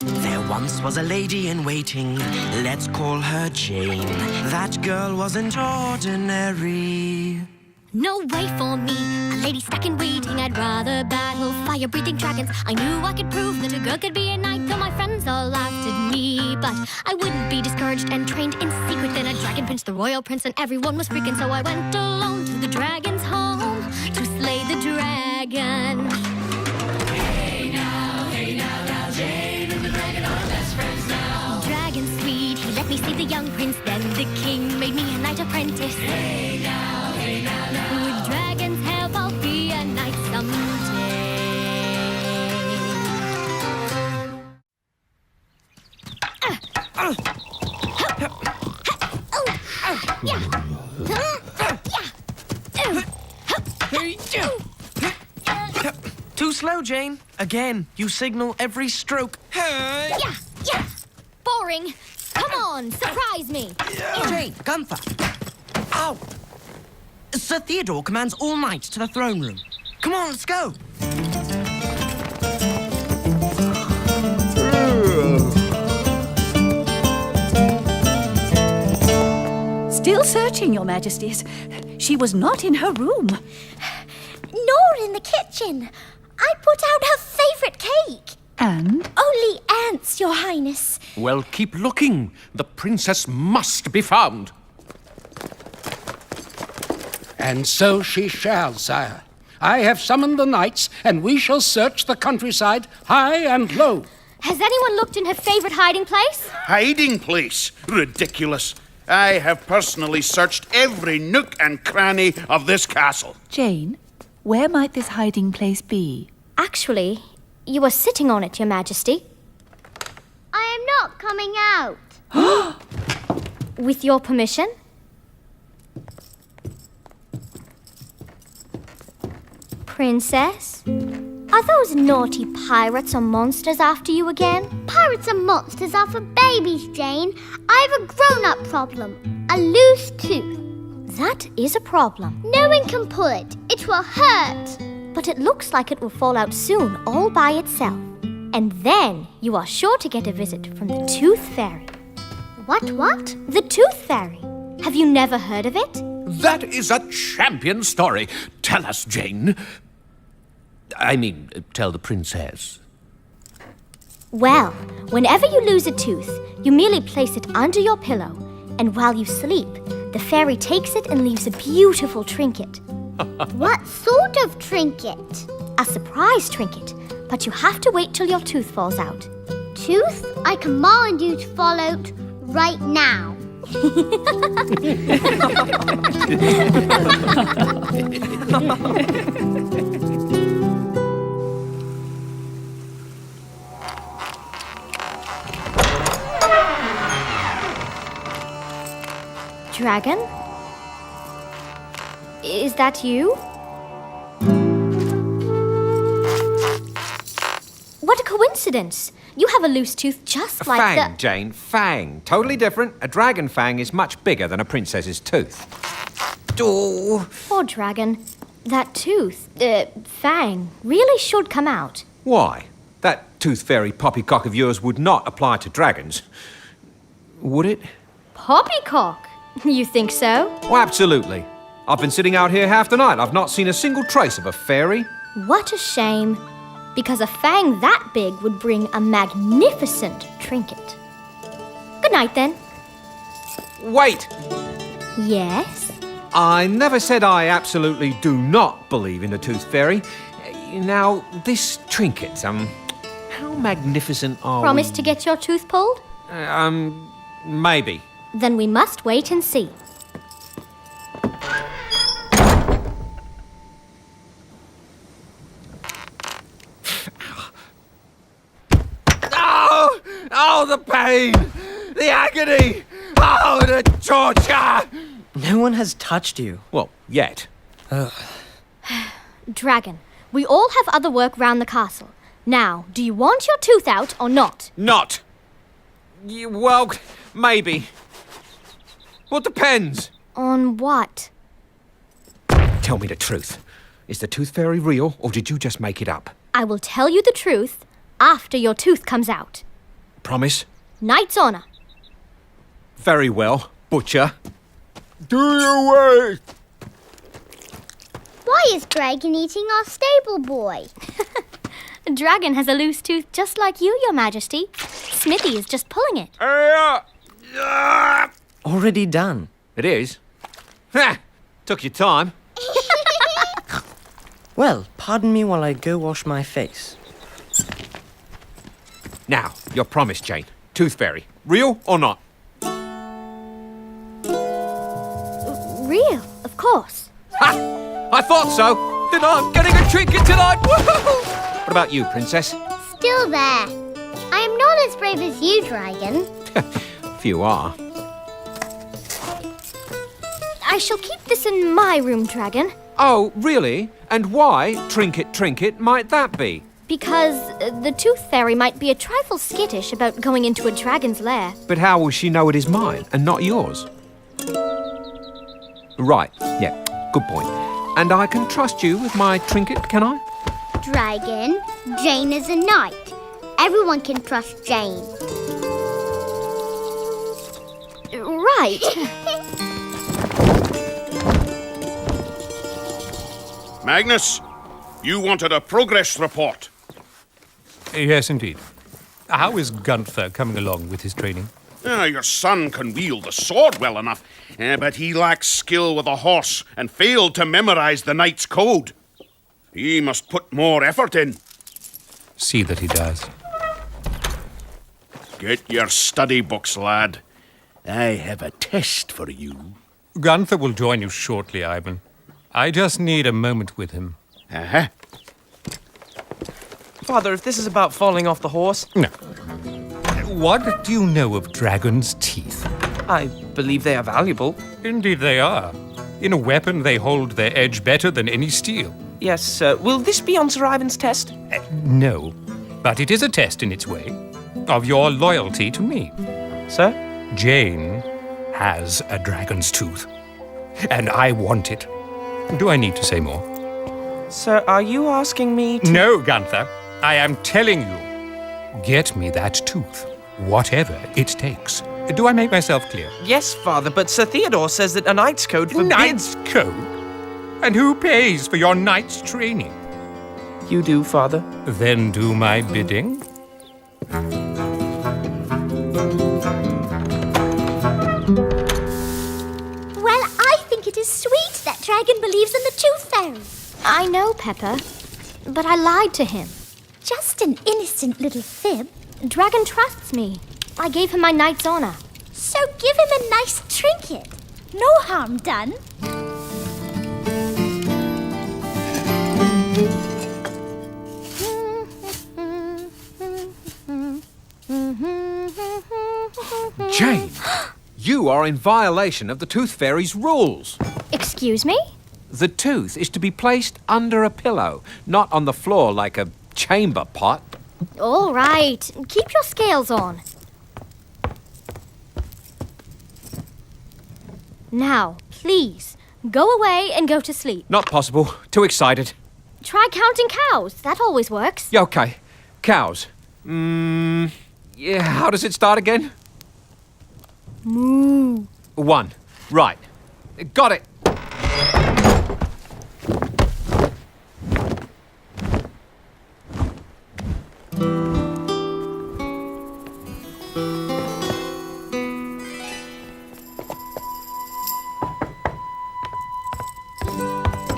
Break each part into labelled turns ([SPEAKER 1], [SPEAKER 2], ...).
[SPEAKER 1] There once was a lady in waiting, let's call her Jane. That girl wasn't ordinary.
[SPEAKER 2] No way for me, a lady stuck in waiting. I'd rather battle fire-breathing dragons. I knew I could prove that a girl could be a knight, though my friends all laughed at me. But I wouldn't be discouraged and trained in secret. Then a dragon pinched the royal prince and everyone was freaking. So I went alone to the dragon's home to slay the dragon.
[SPEAKER 3] Hey now, Jane and the dragon are best friends now.
[SPEAKER 2] Dragon sweet, he let me see the young prince. Then the king made me a knight apprentice.
[SPEAKER 3] Hey now,
[SPEAKER 2] with dragon's help, I'll be a knight someday.
[SPEAKER 1] Too slow, Jane. Again, you signal every stroke.
[SPEAKER 2] Yeah. Boring. Come on, surprise me.
[SPEAKER 1] Jane, Gunther. Ow! Sir Theodore commands all knights to the throne room. Come on, let's go.
[SPEAKER 4] Still searching, Your Majesties. She was not in her room.
[SPEAKER 2] Nor in the kitchen. I put out her favourite cake.
[SPEAKER 4] And?
[SPEAKER 2] Only ants, Your Highness.
[SPEAKER 5] Well, keep looking. The princess must be found.
[SPEAKER 6] And so she shall, sire. I have summoned the knights, and we shall search the countryside high and low.
[SPEAKER 2] Has anyone looked in her favourite hiding place?
[SPEAKER 7] Hiding place? Ridiculous. I have personally searched every nook and cranny of this castle.
[SPEAKER 4] Jane, where might this hiding place be?
[SPEAKER 2] Actually, you are sitting on it, Your Majesty.
[SPEAKER 8] I am not coming out.
[SPEAKER 2] With your permission? Princess? Are those naughty pirates or monsters after you again?
[SPEAKER 8] Pirates and monsters are for babies, Jane. I have a grown-up problem. A loose tooth.
[SPEAKER 2] That is a problem.
[SPEAKER 8] No one can pull it. It will hurt.
[SPEAKER 2] But it looks like it will fall out soon all by itself. And then you are sure to get a visit from the Tooth Fairy.
[SPEAKER 8] What?
[SPEAKER 2] The Tooth Fairy. Have you never heard of it?
[SPEAKER 5] That is a champion story. Tell us, Jane. I mean, tell the princess.
[SPEAKER 2] Well, whenever you lose a tooth, you merely place it under your pillow. And while you sleep, the fairy takes it and leaves a beautiful trinket.
[SPEAKER 8] What sort of trinket?
[SPEAKER 2] A surprise trinket, but you have to wait till your tooth falls out.
[SPEAKER 8] Tooth? I command you to fall out right now.
[SPEAKER 2] Dragon? Is that you? What a coincidence! You have a loose tooth just like
[SPEAKER 9] Fang, Jane, fang. Totally different. A dragon fang is much bigger than a princess's tooth. Oh.
[SPEAKER 2] Poor dragon. That tooth, fang, really should come out.
[SPEAKER 9] Why? That tooth fairy poppycock of yours would not apply to dragons. Would it?
[SPEAKER 2] Poppycock? You think so?
[SPEAKER 9] Oh, absolutely. I've been sitting out here half the night. I've not seen a single trace of a fairy.
[SPEAKER 2] What a shame. Because a fang that big would bring a magnificent trinket. Good night, then.
[SPEAKER 9] Wait!
[SPEAKER 2] Yes?
[SPEAKER 9] I never said I absolutely do not believe in the tooth fairy. Now, this trinket, how magnificent are
[SPEAKER 2] Promise
[SPEAKER 9] we?
[SPEAKER 2] to get your tooth pulled?
[SPEAKER 9] Maybe.
[SPEAKER 2] Then we must wait and see.
[SPEAKER 9] Oh, the pain! The agony! Oh, the torture!
[SPEAKER 1] No one has touched you.
[SPEAKER 9] Well, yet.
[SPEAKER 2] Dragon, we all have other work round the castle. Now, do you want your tooth out or not?
[SPEAKER 9] Not. Well, maybe. Well, depends.
[SPEAKER 2] On what?
[SPEAKER 9] Tell me the truth. Is the tooth fairy real, or did you just make it up?
[SPEAKER 2] I will tell you the truth after your tooth comes out.
[SPEAKER 9] promise.
[SPEAKER 2] Knight's honor.
[SPEAKER 9] Very well, butcher. Do your way!
[SPEAKER 8] Why is Dragon eating our stable boy?
[SPEAKER 2] A dragon has a loose tooth just like you, Your Majesty. Smithy is just pulling it.
[SPEAKER 1] Already done.
[SPEAKER 9] It is? Ha! Took your time.
[SPEAKER 1] Well, pardon me while I go wash my face.
[SPEAKER 9] Now, your promise, Jane. Tooth Fairy. Real or not?
[SPEAKER 2] Real, of course.
[SPEAKER 9] Ha! I thought so! Then I'm getting a trinket tonight! Woohoo! What about you, Princess?
[SPEAKER 8] Still there. I am not as brave as you, Dragon.
[SPEAKER 9] Few are.
[SPEAKER 2] I shall keep this in my room, Dragon,
[SPEAKER 9] Oh, really? And why, trinket, might that be?
[SPEAKER 2] because the Tooth Fairy might be a trifle skittish about going into a dragon's lair.
[SPEAKER 9] But how will she know it is mine and not yours? Right, yeah, good point. And I can trust you with my trinket, can I?
[SPEAKER 8] Dragon, Jane is a knight. Everyone can trust Jane.
[SPEAKER 2] Right.
[SPEAKER 7] Magnus, you wanted a progress report.
[SPEAKER 6] Yes, indeed. How is Gunther coming along with his training?
[SPEAKER 7] Your son can wield the sword well enough, but he lacks skill with a horse and failed to memorize the knight's code. He must put more effort in.
[SPEAKER 6] See that he does.
[SPEAKER 7] Get your study books, lad. I have a test for you.
[SPEAKER 6] Gunther will join you shortly, Ivan. I just need a moment with him.
[SPEAKER 7] Uh-huh.
[SPEAKER 1] Father, if this is about falling off the horse,
[SPEAKER 6] No. What do you know of dragon's teeth?
[SPEAKER 1] I believe they are valuable.
[SPEAKER 6] Indeed they are. In a weapon, they hold their edge better than any steel.
[SPEAKER 1] Yes, sir. Will this be on Sir Ivan's test?
[SPEAKER 6] No, but it is a test in its way of your loyalty to me.
[SPEAKER 1] Sir?
[SPEAKER 6] Jane has a dragon's tooth, and I want it. Do I need to say more?
[SPEAKER 1] Sir, are you asking me to...
[SPEAKER 6] No, Gunther. I am telling you. Get me that tooth, whatever it takes. Do I make myself clear?
[SPEAKER 1] Yes, Father, but Sir Theodore says that a knight's code forbids...
[SPEAKER 6] Knight's code? And who pays for your knight's training?
[SPEAKER 1] You do, Father.
[SPEAKER 6] Then do my bidding.
[SPEAKER 2] Well, I think it is sweet that Dragon believes in the Tooth Fairy. I know, Pepper, but I lied to him. Just an innocent little fib. Dragon trusts me. I gave him my knight's honor.
[SPEAKER 8] So give him a nice trinket. No harm done.
[SPEAKER 9] Jane, you are in violation of the Tooth Fairy's rules.
[SPEAKER 2] Excuse me?
[SPEAKER 9] The tooth is to be placed under a pillow, not on the floor like a chamber pot.
[SPEAKER 2] All right. Keep your scales on. Now, please, go away and go to sleep.
[SPEAKER 9] Not possible. Too excited.
[SPEAKER 2] Try counting cows. That always works.
[SPEAKER 9] Yeah, okay. Cows. Yeah, how does it start again?
[SPEAKER 2] Moo.
[SPEAKER 9] 1. Right. Got it.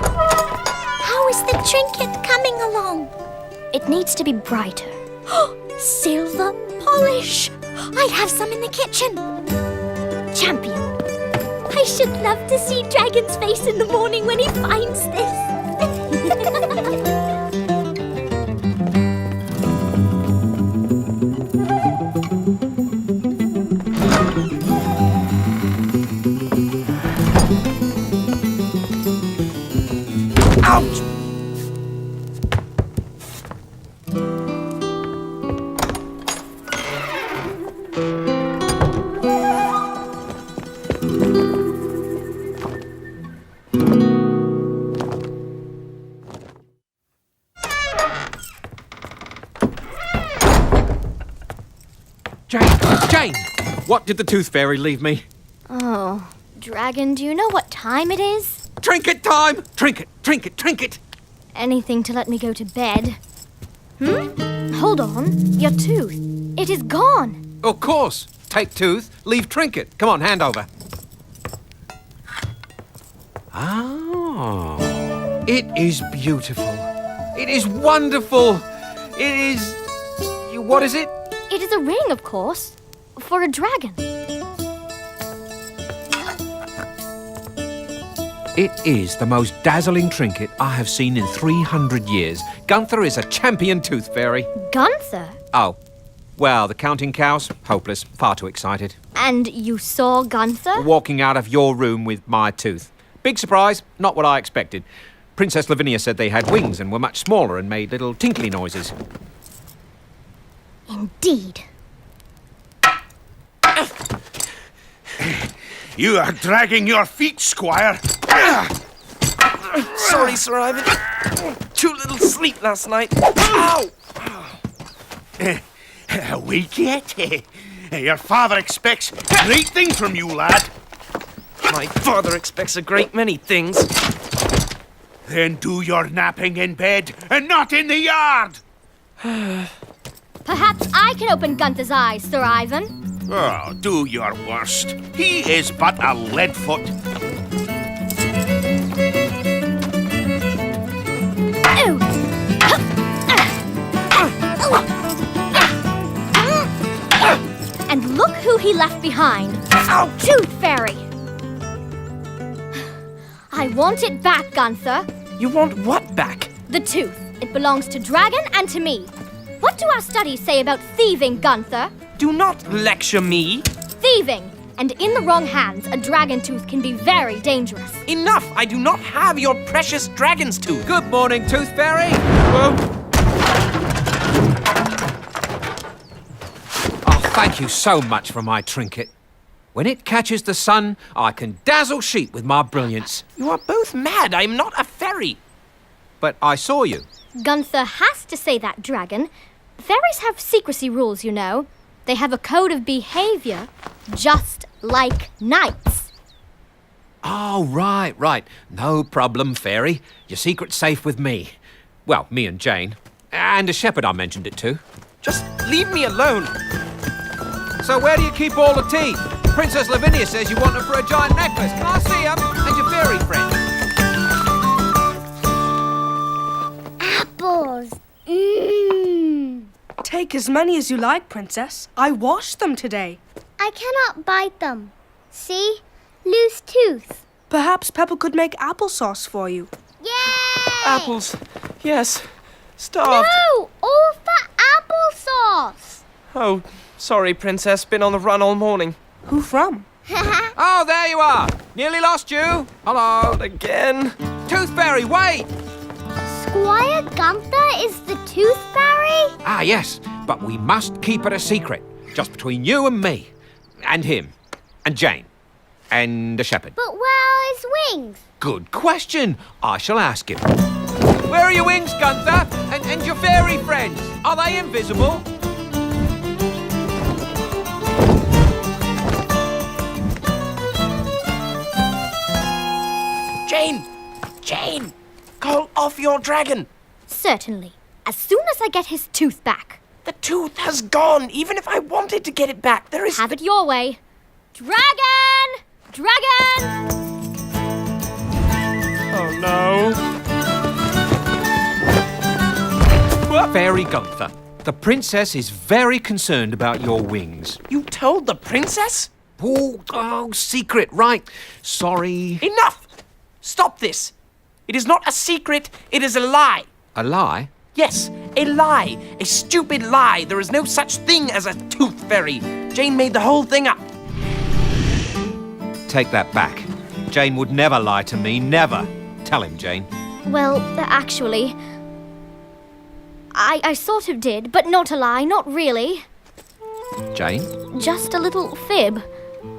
[SPEAKER 8] How is the trinket coming along?
[SPEAKER 2] It needs to be brighter.
[SPEAKER 8] Silver polish. I have some in the kitchen.
[SPEAKER 2] Champion.
[SPEAKER 8] I should love to see Dragon's face in the morning when he finds this.
[SPEAKER 9] Ouch! Jane! What did the Tooth Fairy leave me?
[SPEAKER 2] Oh, Dragon, do you know what time it is?
[SPEAKER 9] Trinket time! Trinket, trinket, trinket!
[SPEAKER 2] Anything to let me go to bed. Hold on. Your tooth. It is gone.
[SPEAKER 9] Of course. Take tooth, leave trinket. Come on, hand over. Oh. It is beautiful. It is wonderful. It is... What is it?
[SPEAKER 2] It is a ring, of course. For a dragon.
[SPEAKER 9] It is the most dazzling trinket I have seen in 300 years. Gunther is a champion Tooth Fairy.
[SPEAKER 2] Gunther?
[SPEAKER 9] Oh. Well, the counting cows, hopeless, far too excited.
[SPEAKER 2] And you saw Gunther?
[SPEAKER 9] Walking out of your room with my tooth. Big surprise, not what I expected. Princess Lavinia said they had wings and were much smaller and made little tinkly noises.
[SPEAKER 2] Indeed.
[SPEAKER 7] You are dragging your feet, Squire.
[SPEAKER 3] Sorry, Sir Ivan. Too little sleep last night. Ow!
[SPEAKER 7] Awake yet? Your father expects great things from you, lad.
[SPEAKER 3] My father expects a great many things.
[SPEAKER 7] Then do your napping in bed and not in the yard.
[SPEAKER 2] Perhaps I can open Gunther's eyes, Sir Ivan.
[SPEAKER 7] Oh, do your worst. He is but a leadfoot.
[SPEAKER 2] And look who he left behind. Our Tooth Fairy. I want it back, Gunther.
[SPEAKER 3] You want what back?
[SPEAKER 2] The tooth. It belongs to Dragon and to me. What do our studies say about thieving, Gunther?
[SPEAKER 3] Do not lecture me.
[SPEAKER 2] Thieving. And in the wrong hands, a dragon tooth can be very dangerous.
[SPEAKER 3] Enough! I do not have your precious dragon's tooth.
[SPEAKER 9] Good morning, Tooth Fairy.
[SPEAKER 3] Whoa.
[SPEAKER 9] Oh, thank you so much for my trinket. When it catches the sun, I can dazzle sheep with my brilliance.
[SPEAKER 3] You are both mad. I am not a fairy.
[SPEAKER 9] But I saw you.
[SPEAKER 2] Gunther has to say that, Dragon. Fairies have secrecy rules, you know. They have a code of behavior, just like knights.
[SPEAKER 9] Oh, right. No problem, Fairy. Your secret's safe with me. Well, me and Jane. And a shepherd I mentioned it to.
[SPEAKER 3] Just leave me alone.
[SPEAKER 9] So where do you keep all the teeth? Princess Lavinia says you want them for a giant necklace. Can I see them? And your fairy friend.
[SPEAKER 8] Apples.
[SPEAKER 10] Take as many as you like, Princess. I washed them today.
[SPEAKER 8] I cannot bite them. See? Loose tooth.
[SPEAKER 10] Perhaps Peppa could make applesauce for you.
[SPEAKER 8] Yay!
[SPEAKER 3] Apples. Yes. Starved.
[SPEAKER 8] No! All for applesauce!
[SPEAKER 3] Oh, sorry, Princess. Been on the run all morning.
[SPEAKER 10] Who from?
[SPEAKER 9] Oh, there you are. Nearly lost you. Hello.
[SPEAKER 3] Not again.
[SPEAKER 9] Tooth Fairy, wait.
[SPEAKER 8] Squire Gunther is the Tooth Fairy?
[SPEAKER 9] Ah, yes. But we must keep it a secret. Just between you and me. And him. And Jane. And the shepherd.
[SPEAKER 8] But where are his wings?
[SPEAKER 9] Good question. I shall ask him. Where are your wings, Gunther? And your fairy friends? Are they invisible?
[SPEAKER 3] Jane! Call off your dragon!
[SPEAKER 2] Certainly. As soon as I get his tooth back.
[SPEAKER 3] The tooth has gone. Even if I wanted to get it back, there is...
[SPEAKER 2] Have it your way. Dragon! Dragon!
[SPEAKER 3] Oh, no.
[SPEAKER 9] Fairy Gunther, the princess is very concerned about your wings.
[SPEAKER 3] You told the princess?
[SPEAKER 9] Oh, secret, right. Sorry.
[SPEAKER 3] Enough! Stop this. It is not a secret, it is a lie.
[SPEAKER 9] A lie?
[SPEAKER 3] Yes, a lie. A stupid lie. There is no such thing as a tooth fairy. Jane made the whole thing up.
[SPEAKER 9] Take that back. Jane would never lie to me, never. Tell him, Jane.
[SPEAKER 2] Well, actually, I sort of did, but not a lie, not really.
[SPEAKER 9] Jane?
[SPEAKER 2] Just a little fib.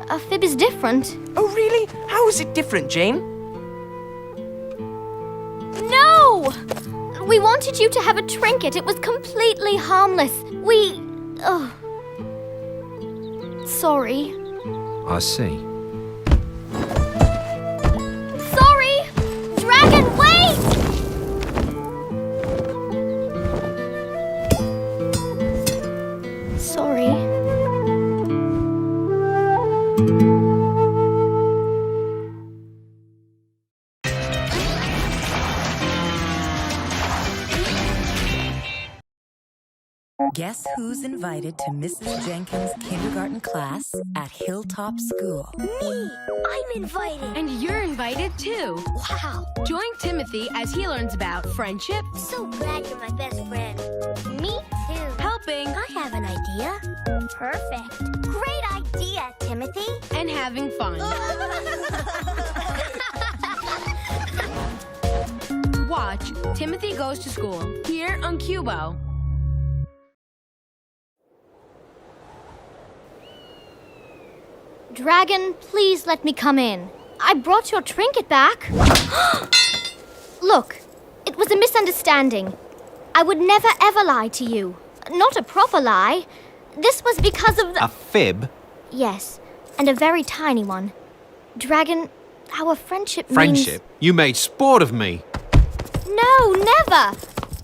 [SPEAKER 2] A fib is different.
[SPEAKER 3] Oh, really? How is it different, Jane?
[SPEAKER 2] No! We wanted you to have a trinket. It was completely harmless. sorry.
[SPEAKER 9] I see.
[SPEAKER 2] Sorry! Dragon, wait! Sorry.
[SPEAKER 11] Guess who's invited to Mrs. Jenkins' kindergarten class at Hilltop School?
[SPEAKER 2] Me! I'm invited!
[SPEAKER 12] And you're invited too.
[SPEAKER 2] Wow!
[SPEAKER 12] Join Timothy as he learns about friendship,
[SPEAKER 8] So glad you're my best friend. Me too.
[SPEAKER 12] helping,
[SPEAKER 8] I have an idea. Perfect. Great idea, Timothy.
[SPEAKER 12] and having fun. Watch Timothy Goes to School here on Qubo.
[SPEAKER 2] Dragon, please let me come in. I brought your trinket back. Look, it was a misunderstanding. I would never ever lie to you. Not a proper lie. This was because of the...
[SPEAKER 9] A fib?
[SPEAKER 2] Yes, and a very tiny one. Dragon, our friendship means...
[SPEAKER 9] Friendship? You made sport of me.
[SPEAKER 2] No, never!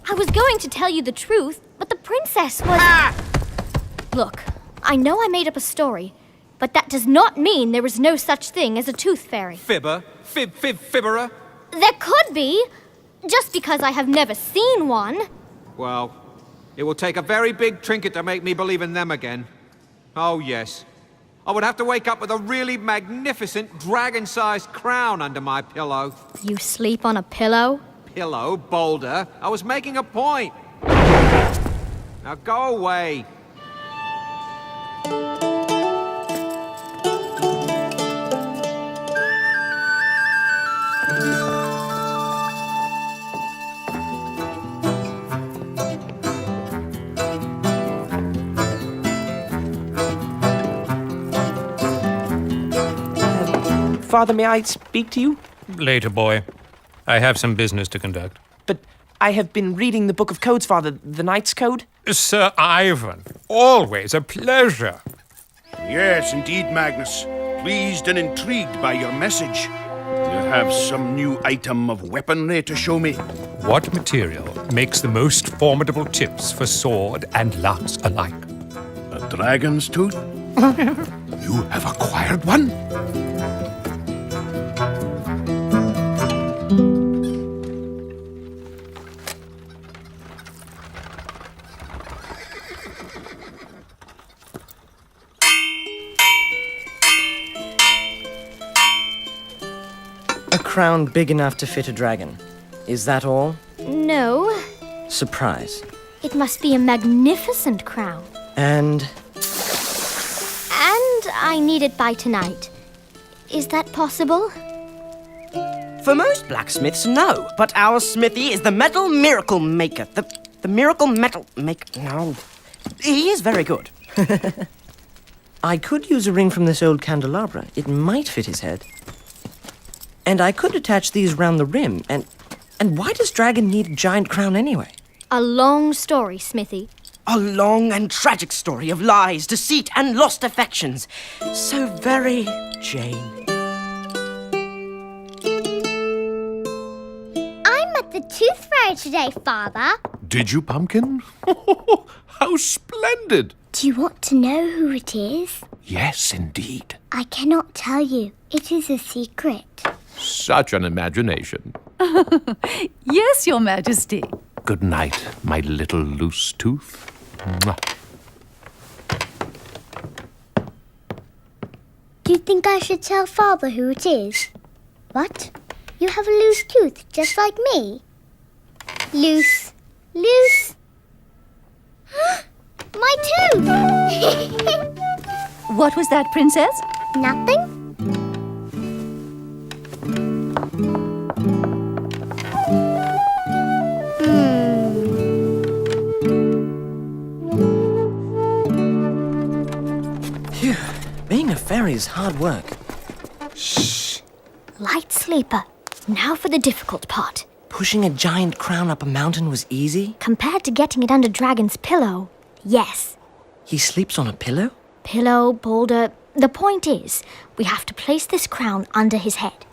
[SPEAKER 2] I was going to tell you the truth, but the princess was... Look, I know I made up a story, but that does not mean there is no such thing as a tooth fairy.
[SPEAKER 9] Fibber? Fibberer?
[SPEAKER 2] There could be, just because I have never seen one.
[SPEAKER 9] Well, it will take a very big trinket to make me believe in them again. Oh, yes. I would have to wake up with a really magnificent dragon-sized crown under my pillow.
[SPEAKER 2] You sleep on a pillow?
[SPEAKER 9] Pillow, Boulder. I was making a point. Now go away.
[SPEAKER 3] Father, may I speak to you?
[SPEAKER 13] Later, boy. I have some business to conduct.
[SPEAKER 3] But I have been reading the Book of Codes, Father, the Knight's Code.
[SPEAKER 13] Sir Ivan, always a pleasure.
[SPEAKER 7] Yes, indeed, Magnus. Pleased and intrigued by your message. You have some new item of weaponry to show me.
[SPEAKER 13] What material makes the most formidable tips for sword and lance alike?
[SPEAKER 7] A dragon's tooth? You have acquired one?
[SPEAKER 14] A crown big enough to fit a dragon. Is that all?
[SPEAKER 2] No,
[SPEAKER 14] Surprise.
[SPEAKER 2] it must be a magnificent crown.
[SPEAKER 14] And
[SPEAKER 2] And I need it by tonight. Is that possible?
[SPEAKER 14] for most blacksmiths, no. But our smithy is the metal miracle maker. The miracle metal maker. No. He is very good. I could use a ring from this old candelabra. It might fit his head. And I could attach these round the rim. And why does Dragon need a giant crown anyway?
[SPEAKER 2] A long story, Smithy.
[SPEAKER 14] A long and tragic story of lies, deceit, and lost affections. So very Jane.
[SPEAKER 8] I met the Tooth Fairy today, Father.
[SPEAKER 5] Did you, Pumpkin? How splendid!
[SPEAKER 8] Do you want to know who it is?
[SPEAKER 5] Yes, indeed.
[SPEAKER 8] I cannot tell you. It is a secret.
[SPEAKER 5] Such an imagination.
[SPEAKER 4] Yes, Your Majesty.
[SPEAKER 5] Good night, my little loose tooth. Mwah.
[SPEAKER 8] Do you think I should tell Father who it is? What? You have a loose tooth, just like me? Loose. Loose. My tooth!
[SPEAKER 4] What was that, Princess?
[SPEAKER 8] Nothing?
[SPEAKER 14] Phew. Being a fairy is hard work.
[SPEAKER 2] Shh. Light sleeper. Now for the difficult part.
[SPEAKER 14] Pushing a giant crown up a mountain was easy?
[SPEAKER 2] Compared to getting it under Dragon's pillow, yes.
[SPEAKER 14] He sleeps on a pillow?
[SPEAKER 2] pillow, boulder. The point is, we have to place this crown under his head.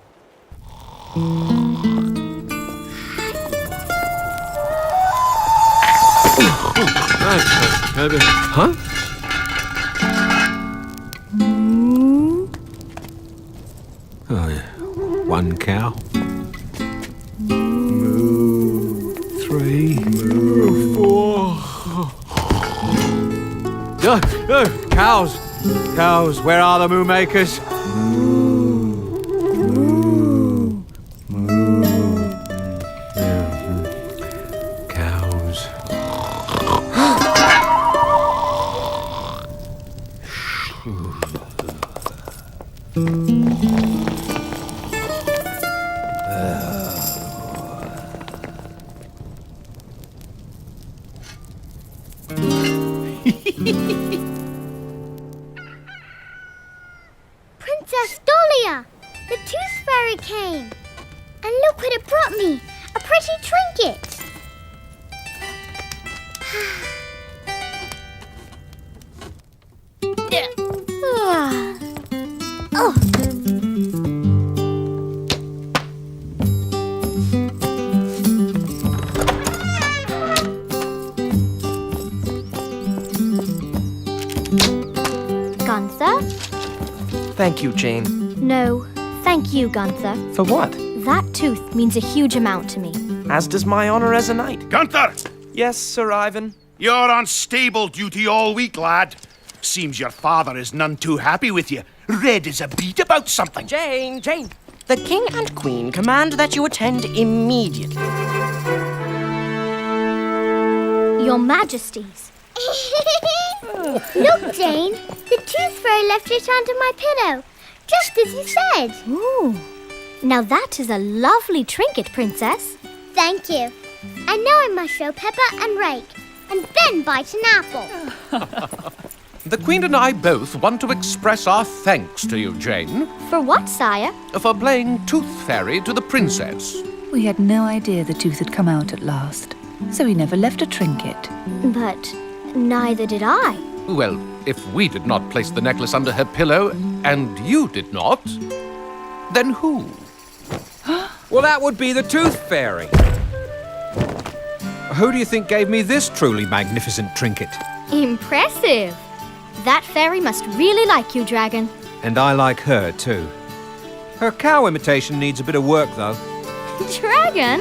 [SPEAKER 5] Huh? Oh, yeah. One cow. Moo. 3. Moo. 4. Cows! Cows, where are the moo makers? Cows.
[SPEAKER 8] Princess Dahlia! The Tooth Fairy came! And look what it brought me! A pretty trinket! Oh.
[SPEAKER 2] Gunther?
[SPEAKER 3] Thank you, Jane.
[SPEAKER 2] No, thank you, Gunther.
[SPEAKER 3] For what?
[SPEAKER 2] That tooth means a huge amount to me.
[SPEAKER 3] As does my honor as a knight.
[SPEAKER 7] Gunther!
[SPEAKER 3] Yes, Sir Ivan?
[SPEAKER 7] You're on stable duty all week, lad. Seems your father is none too happy with you. Red as a beet about something.
[SPEAKER 14] Jane! The king and queen command that you attend immediately.
[SPEAKER 2] Your Majesties.
[SPEAKER 8] Look, Jane! The Tooth Fairy left it under my pillow, just as you said.
[SPEAKER 2] Ooh. Now that is a lovely trinket, Princess.
[SPEAKER 8] Thank you. I know I must show Peppa and Rake, and then bite an apple.
[SPEAKER 5] The Queen and I both want to express our thanks to you, Jane,
[SPEAKER 2] For what, sire?
[SPEAKER 5] for playing Tooth Fairy to the princess.
[SPEAKER 4] We had no idea the tooth had come out at last, so we never left a trinket.
[SPEAKER 2] But neither did I.
[SPEAKER 5] Well, if we did not place the necklace under her pillow, and you did not, then who?
[SPEAKER 9] Well, that would be the Tooth Fairy. Who do you think gave me this truly magnificent trinket?
[SPEAKER 2] Impressive. That fairy must really like you, Dragon.
[SPEAKER 9] And I like her, too. Her cow imitation needs a bit of work, though.
[SPEAKER 2] Dragon?